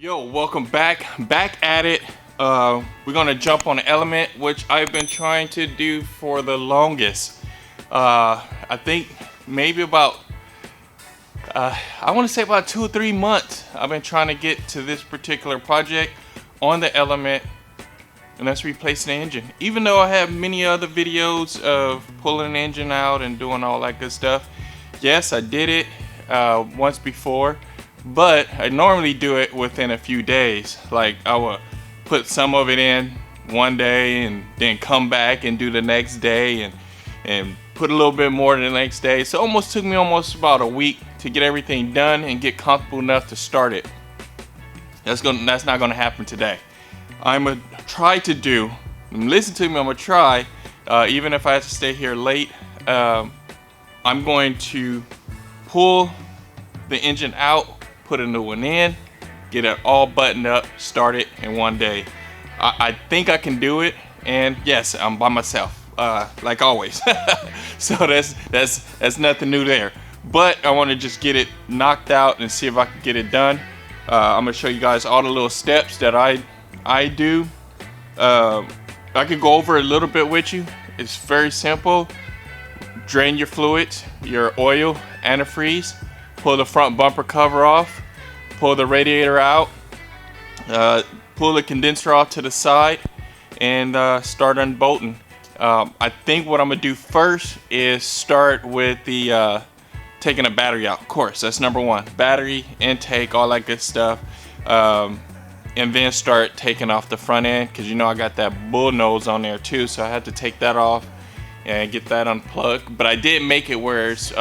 Yo, welcome back at it. We're gonna jump on the Element, which I've been trying to do for the longest. I think maybe about I want to say about 2 or 3 months I've been trying to get to this particular project on the Element, and that's replacing the engine. Even though I have many other videos of pulling the engine out and doing all that good stuff, yes, I did it once before, but I normally do it within a few days. Like, I will put some of it in one day and then come back and do the next day and put a little bit more the next day. So it took me almost about a week to get everything done and get comfortable enough to start it. That's not gonna happen today. I'm gonna try to do, listen to me, I'm gonna try, even if I have to stay here late, I'm going to pull the engine out, put a new one in, get it all buttoned up, start it in one day. I think I can do it, and yes, I'm by myself, like always. So that's nothing new there. But I want to just get it knocked out and see if I can get it done. I'm gonna show you guys all the little steps that I do. I could go over a little bit with you. It's very simple. Drain your fluids, your oil, antifreeze. Pull the front bumper cover off, pull the radiator out, pull the condenser off to the side, and start unbolting. I think what I'm gonna do first is start with the taking the battery out. Of course, that's number one. Battery, intake, all that good stuff. And then start taking off the front end, because you know I got that bull nose on there too, so I had to take that off and get that unplugged. But I did make it where it's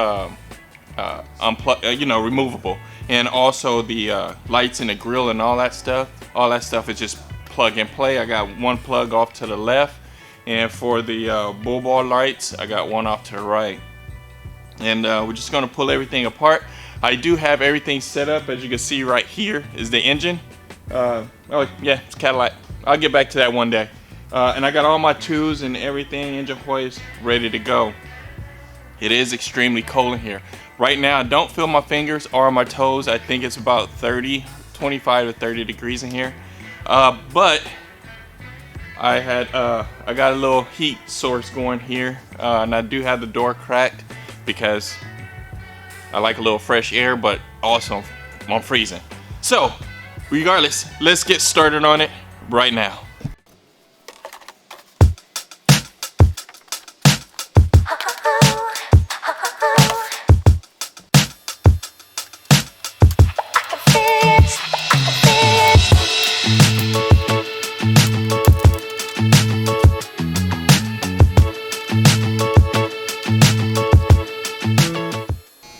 removable, and also the lights in the grill and all that stuff is just plug and play. I got one plug off to the left, and for the bull bar lights I got one off to the right, and we're just going to pull everything apart. I do have everything set up. As you can see, right here is the engine. Oh yeah, it's Cadillac. I'll get back to that one day. And I got all my tools and everything, engine hoist, ready to go. It is extremely cold in here right now. Don't feel my fingers or my toes. I think it's about 25 to 30 degrees in here. But I got a little heat source going here, and I do have the door cracked because I like a little fresh air, but also I'm freezing. So regardless, let's get started on it right now.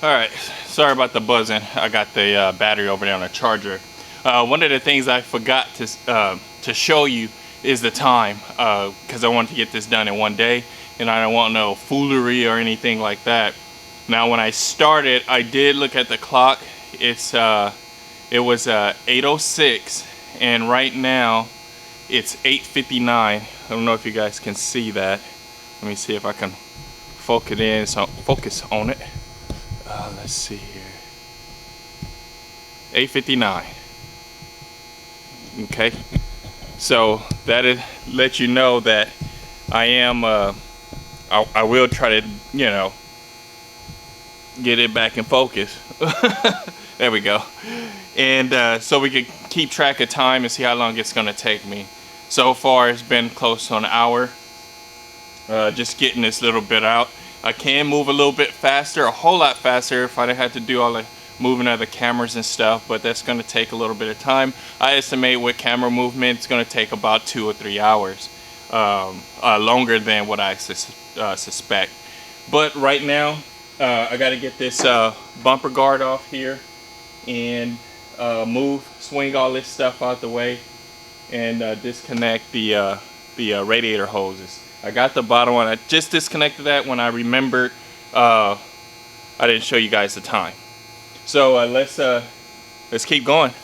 Alright, sorry about the buzzing. I got the battery over there on the charger. One of the things I forgot to show you is the time, because I wanted to get this done in one day, and I don't want no foolery or anything like that. Now, when I started, I did look at the clock. It was 8:06, and right now it's 8:59. I don't know if you guys can see that. Let me see if I can focus on it. Let's see here. 8:59. Okay, so that let you know that I am. I will try to, get it back in focus. There we go. And so we can keep track of time and see how long it's gonna take me. So far, it's been close to an hour. Just getting this little bit out. I can move a little bit faster, a whole lot faster, if I didn't have to do all the moving of the cameras and stuff, but that's going to take a little bit of time. I estimate with camera movement it's going to take about 2 or 3 hours, longer than what I suspect. But right now I got to get this bumper guard off here and swing all this stuff out the way, and disconnect the radiator hoses. I got the bottom one. I just disconnected that when I remembered I didn't show you guys the time. So let's keep going.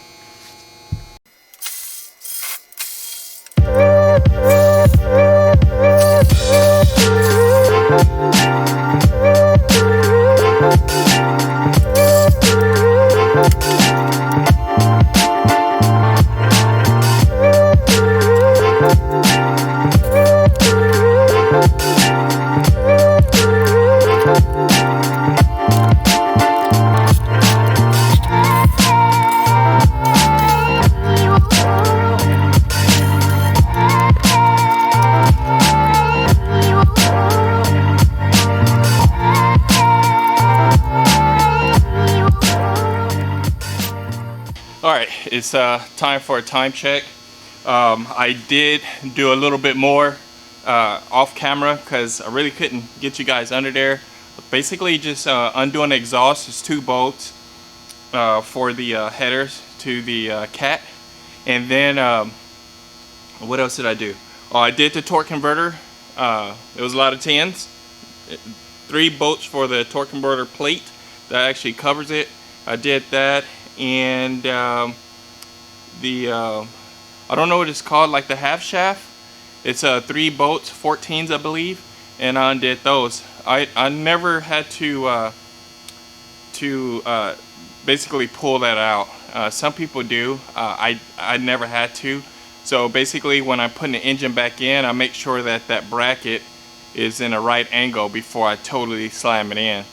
All right, it's time for a time check. I did do a little bit more off camera because I really couldn't get you guys under there. Basically just undoing the exhaust. It's 2 bolts for the headers to the cat. And then what else did I do? Oh, I did the torque converter. It was a lot of 10s. 3 bolts for the torque converter plate that actually covers it. I did that, and I don't know what it's called, like the half shaft. It's 3 bolts, 14s I believe, and I undid those. I never had to basically pull that out. Some people do. I never had to. So basically, when I'm putting the engine back in, I make sure that that bracket is in the right angle before I totally slam it in.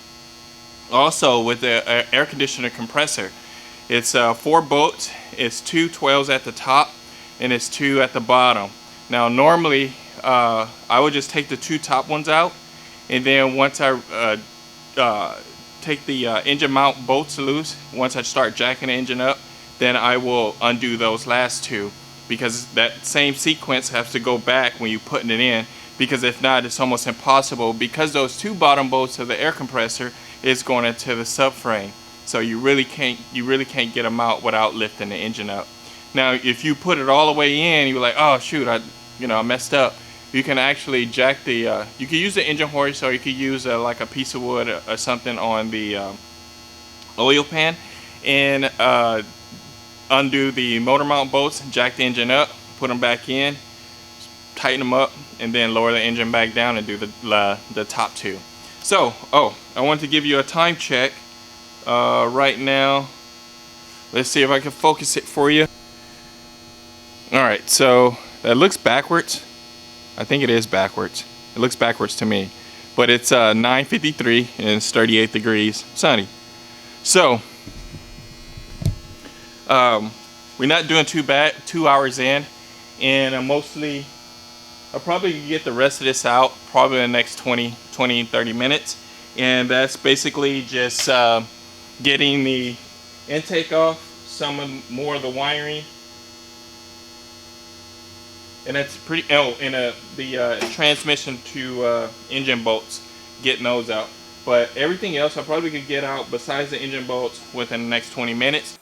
Also, with the air conditioner compressor, it's 4 bolts. It's 2 12s at the top, and it's 2 at the bottom. Now, normally, I would just take the 2 top ones out, and then once I take the engine mount bolts loose, once I start jacking the engine up, then I will undo those last 2, because that same sequence has to go back when you're putting it in, because if not, it's almost impossible, because those 2 bottom bolts of the air compressor is going into the subframe. So you really can't get them out without lifting the engine up. Now, if you put it all the way in, you're like, oh shoot, I messed up. You can actually jack the, you can use the engine hoist, or you could use like a piece of wood or something on the oil pan, and undo the motor mount bolts, jack the engine up, put them back in, tighten them up, and then lower the engine back down and do the top 2. So, I want to give you a time check right now. Let's see if I can focus it for you. Alright, so that looks backwards. I think it is backwards. It looks backwards to me. But it's 9:53 and it's 38 degrees, sunny. So, we're not doing too bad, 2 hours in. And I'll probably get the rest of this out probably in the next 20, 30 minutes. And that's basically just getting the intake off, more of the wiring. And that's pretty, the transmission to engine bolts, getting those out. But everything else I probably could get out besides the engine bolts within the next 20 minutes.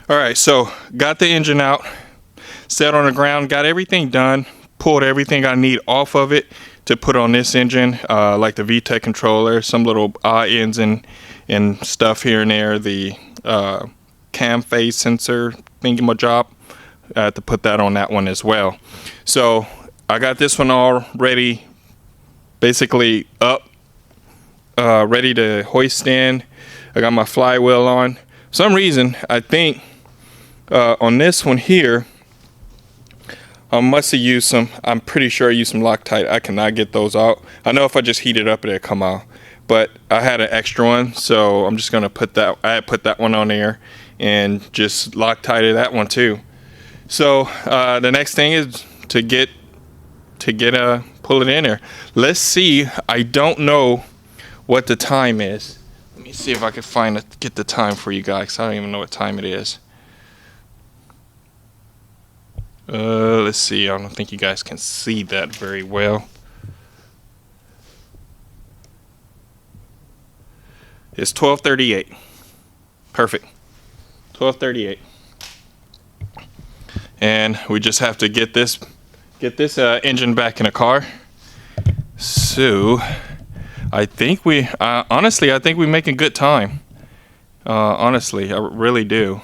All right, so got the engine out, set on the ground, got everything done, pulled everything I need off of it to put on this engine, like the VTEC controller, some little ends and stuff here and there, the cam phase sensor thingamajig. I had to put that on that one as well. So I got this one all ready, basically up, ready to hoist in. I got my flywheel on. For some reason, I think on this one here, I must have used some, I'm pretty sure I used some Loctite. I cannot get those out. I know if I just heat it up, it'll come out. But I had an extra one, so I'm just gonna put that, I put that one on there and just Loctite that one too. So the next thing is to pull it in there. Let's see, I don't know what the time is. Let me see if I can get the time for you guys. I don't even know what time it is. Let's see. I don't think you guys can see that very well. It's 12:38. Perfect. 12:38. And we just have to get this engine back in the car. So I think honestly, I think we're making good time. Honestly, I really do.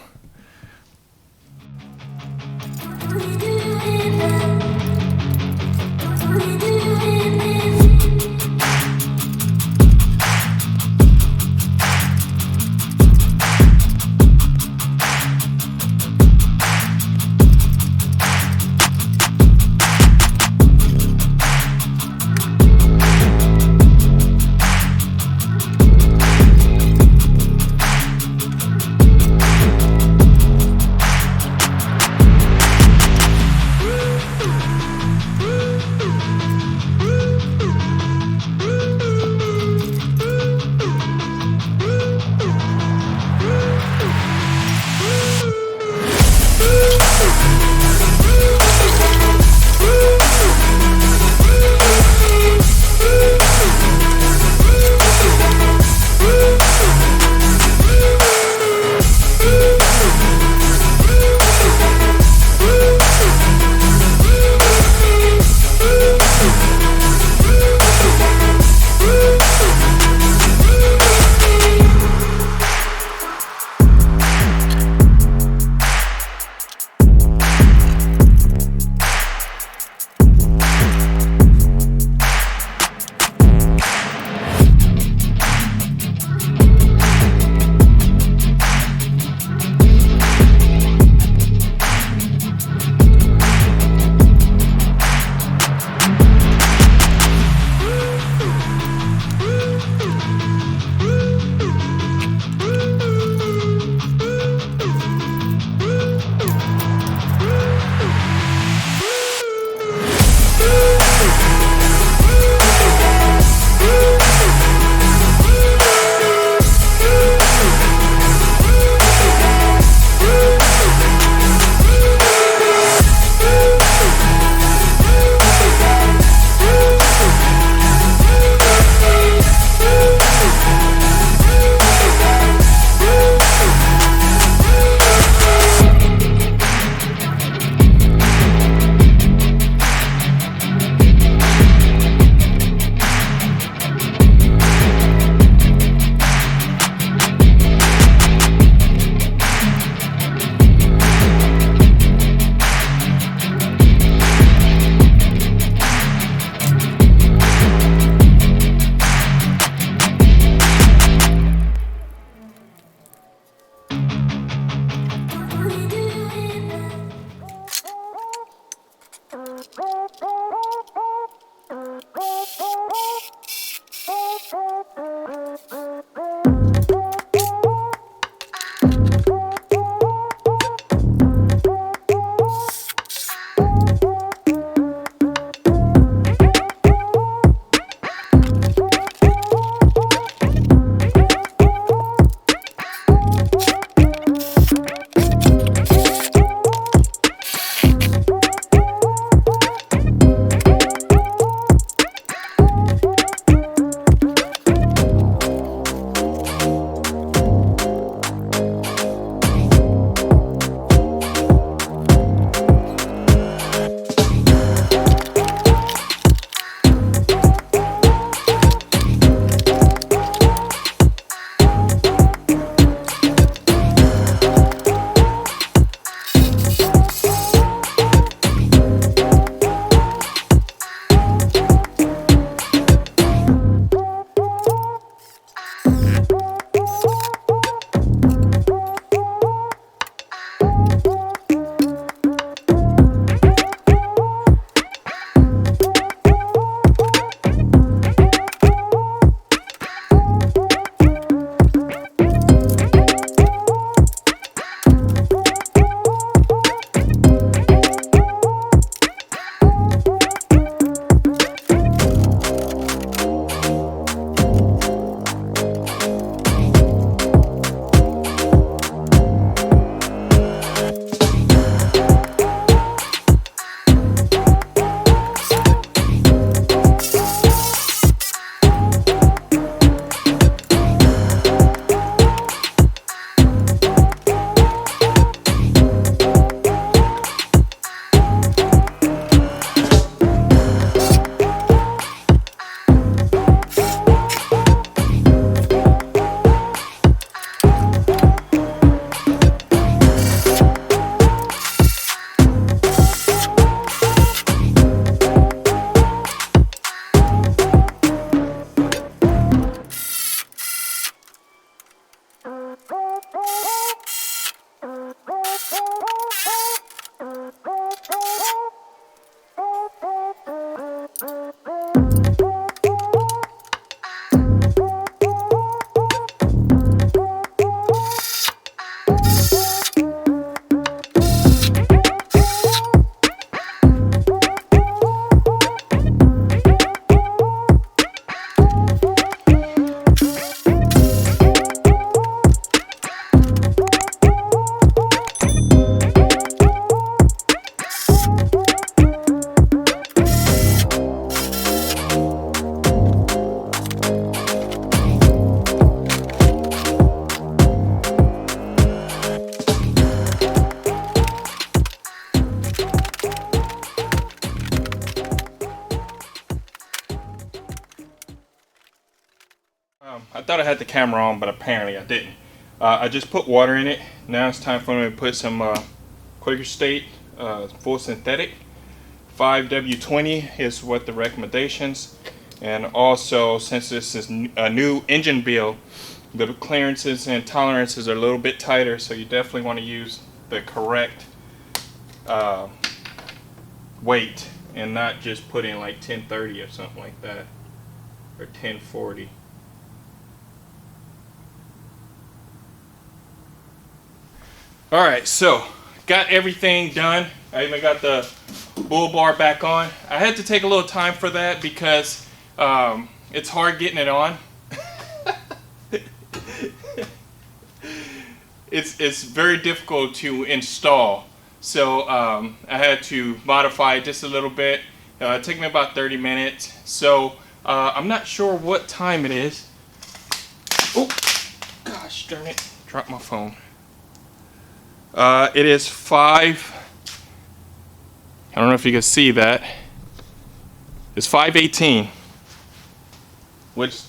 had the camera on, but apparently I didn't. I just put water in it. Now it's time for me to put some Quaker State full synthetic. 5W20 is what the recommendations. And also, since this is a new engine build, the clearances and tolerances are a little bit tighter, so you definitely want to use the correct weight and not just put in like 1030 or something like that, or 1040. Alright, so got everything done. I even got the bull bar back on. I had to take a little time for that because it's hard getting it on. It's very difficult to install. So I had to modify it just a little bit. It took me about 30 minutes. So I'm not sure what time it is. Oh, gosh darn it. Dropped my phone. It is 5. I don't know if you can see that. It's 5:18, which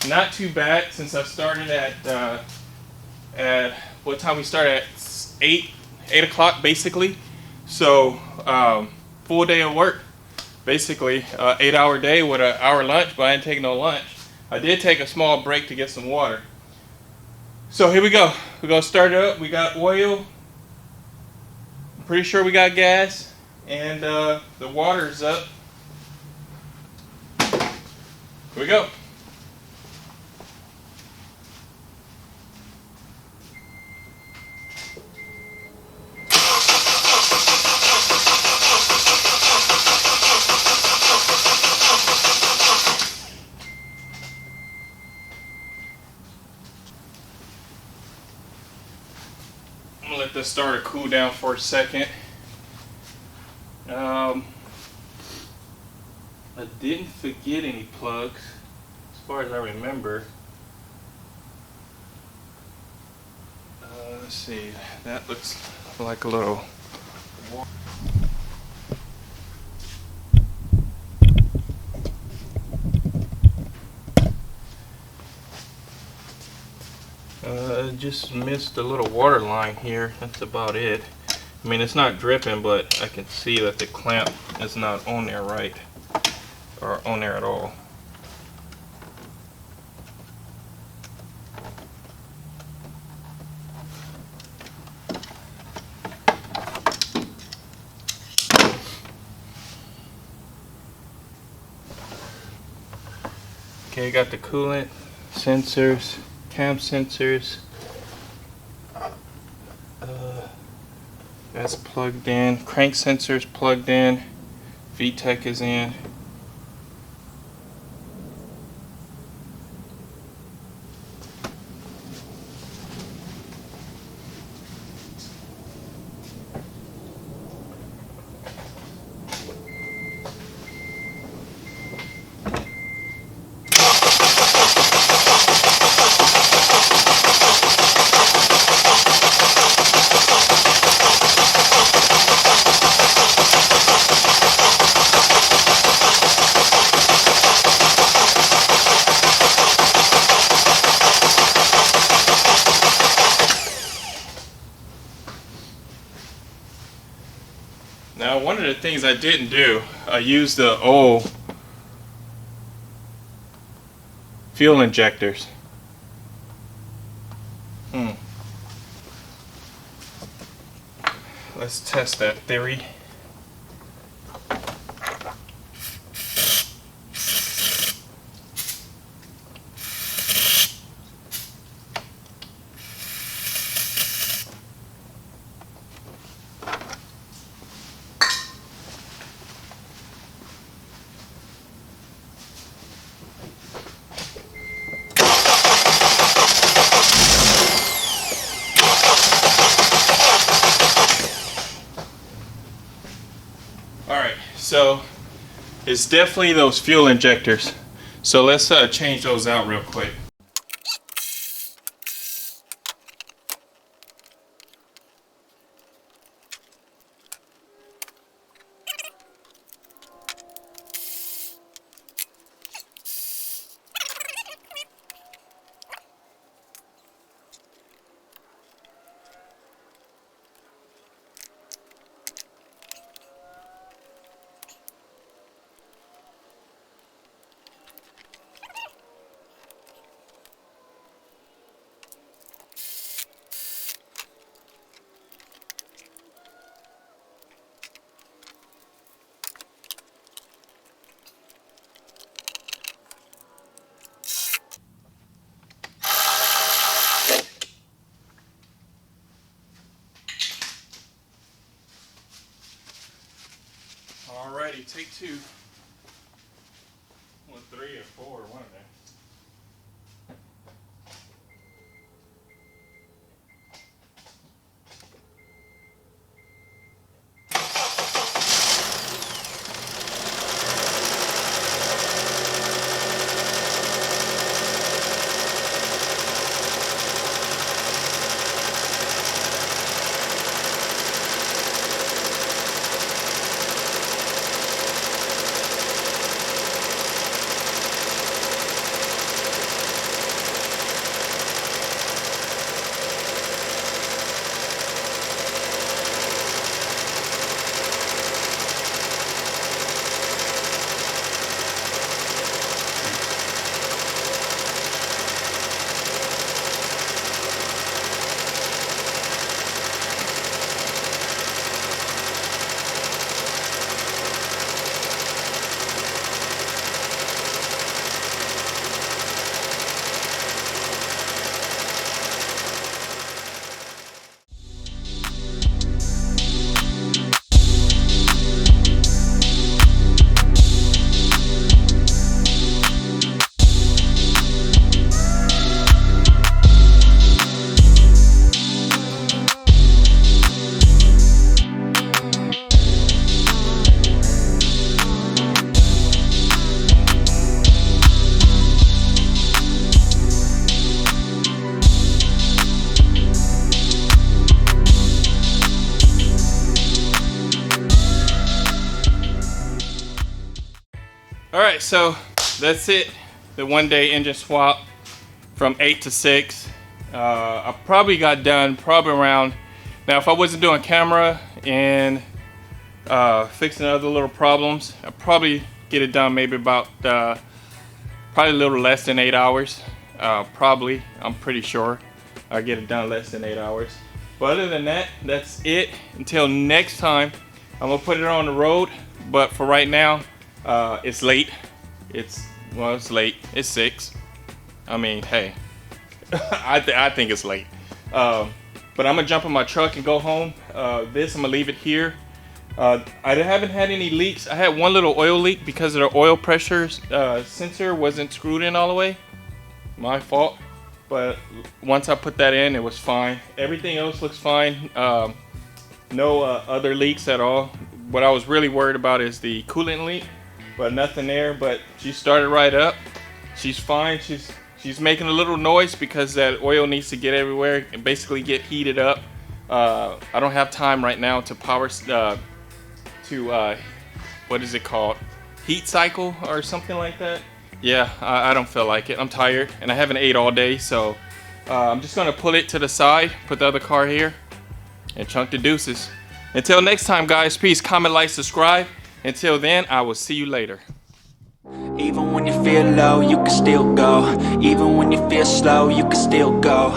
not too bad since I started at what time we started at 8 o'clock basically. So full day of work, basically 8-hour day with an hour lunch, but I didn't take no lunch. I did take a small break to get some water. So here we go. We're gonna start it up. We got oil. I'm pretty sure we got gas, and the water's up. Here we go. I'm gonna let this starter cool down for a second. I didn't forget any plugs, as far as I remember. Let's see, that looks like a little just missed a little water line here. That's about it. I mean, it's not dripping, but I can see that the clamp is not on there right, or on there at all. Okay, got the coolant sensors, cam sensors. That's plugged in. Crank sensors plugged in. VTEC is in. Now, one of the things I didn't do, I used the old fuel injectors. Let's test that theory. So it's definitely those fuel injectors. So let's change those out real quick. take two. Well, 3 or 4, one of them. Alright, so that's it. The 1-day engine swap from 8 to 6. I probably got done around, now if I wasn't doing camera and fixing other little problems, I'd probably get it done maybe about probably a little less than 8 hours. Probably, I'm pretty sure I'll get it done less than 8 hours. But other than that, that's it. Until next time, I'm gonna put it on the road. But for right now, it's late. It's late. It's 6. I mean, hey, I think it's late. But I'm gonna jump in my truck and go home. I'm gonna leave it here. I haven't had any leaks. I had one little oil leak because of the oil pressure sensor wasn't screwed in all the way. My fault. But once I put that in, it was fine. Everything else looks fine. No other leaks at all. What I was really worried about is the coolant leak, but nothing there. But she started right up. She's fine. She's making a little noise because that oil needs to get everywhere and basically get heated up. I don't have time right now to what is it called? Heat cycle or something like that. Yeah, I don't feel like it. I'm tired and I haven't ate all day, so I'm just gonna pull it to the side, put the other car here, and chunk the deuces. Until next time, guys, peace. Comment, like, subscribe. Until then, I will see you later. Even when you feel low, you can still go. Even when you feel slow, you can still go.